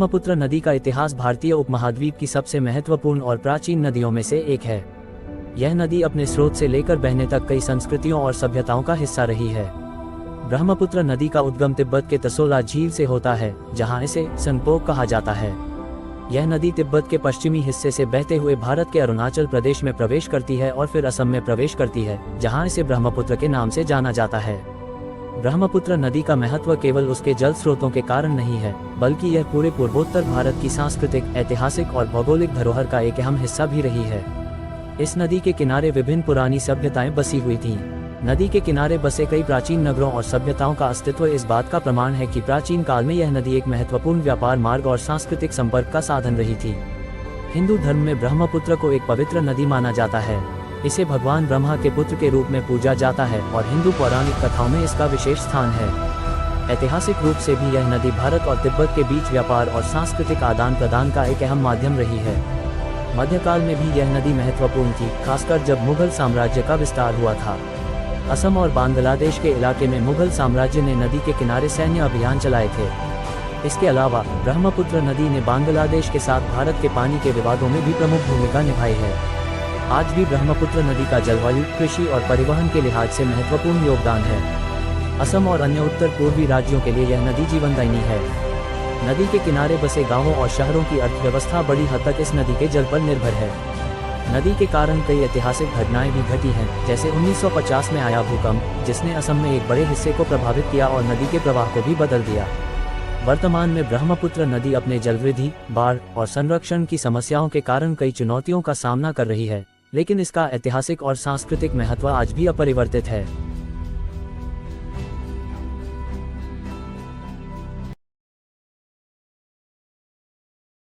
ब्रह्मपुत्र नदी का इतिहास भारतीय उपमहाद्वीप की सबसे महत्वपूर्ण और प्राचीन नदियों में से एक है। यह नदी अपने स्रोत से लेकर बहने तक कई संस्कृतियों और सभ्यताओं का हिस्सा रही है। ब्रह्मपुत्र नदी का उद्गम तिब्बत के तसोला झील से होता है, जहां इसे सनपोक कहा जाता है। यह नदी तिब्बत के पश्चिमी हिस्से से बहते हुए भारत के अरुणाचल प्रदेश में प्रवेश करती है और फिर असम में प्रवेश करती है, जहां इसे ब्रह्मपुत्र के नाम से जाना जाता है। ब्रह्मपुत्र नदी का महत्व केवल उसके जल स्रोतों के कारण नहीं है, बल्कि यह पूरे पूर्वोत्तर भारत की सांस्कृतिक, ऐतिहासिक और भौगोलिक धरोहर का एक अहम हिस्सा भी रही है। इस नदी के किनारे विभिन्न पुरानी सभ्यताएं बसी हुई थीं। नदी के किनारे बसे कई प्राचीन नगरों और सभ्यताओं का अस्तित्व इस बात का प्रमाण है कि प्राचीन काल में यह नदी एक महत्वपूर्ण व्यापार मार्ग और सांस्कृतिक संपर्क का साधन रही थी। हिंदू धर्म में ब्रह्मपुत्र को एक पवित्र नदी माना जाता है। इसे भगवान ब्रह्मा के पुत्र के रूप में पूजा जाता है और हिंदू पौराणिक कथाओं में इसका विशेष स्थान है। ऐतिहासिक रूप से भी यह नदी भारत और तिब्बत के बीच व्यापार और सांस्कृतिक आदान प्रदान का एक अहम माध्यम रही है। मध्यकाल में भी यह नदी महत्वपूर्ण थी, खासकर जब मुगल साम्राज्य का विस्तार हुआ था। असम और बांग्लादेश के इलाके में मुगल साम्राज्य ने नदी के किनारे सैन्य अभियान चलाए थे। इसके अलावा ब्रह्मपुत्र नदी ने बांग्लादेश के साथ भारत के पानी के विवादों में भी प्रमुख भूमिका निभाई है। आज भी ब्रह्मपुत्र नदी का जलवायु, कृषि और परिवहन के लिहाज से महत्वपूर्ण योगदान है। असम और अन्य उत्तर पूर्वी राज्यों के लिए यह नदी जीवनदायिनी है। नदी के किनारे बसे गांवों और शहरों की अर्थव्यवस्था बड़ी हद तक इस नदी के जल पर निर्भर है। नदी के कारण कई ऐतिहासिक घटनाएं भी घटी हैं, जैसे 1950 में आया भूकंप, जिसने असम में एक बड़े हिस्से को प्रभावित किया और नदी के प्रवाह को भी बदल दिया। वर्तमान में ब्रह्मपुत्र नदी अपने जलवृद्धि, बाढ़ और संरक्षण की समस्याओं के कारण कई चुनौतियों का सामना कर रही है, लेकिन इसका ऐतिहासिक और सांस्कृतिक महत्व आज भी अपरिवर्तित है।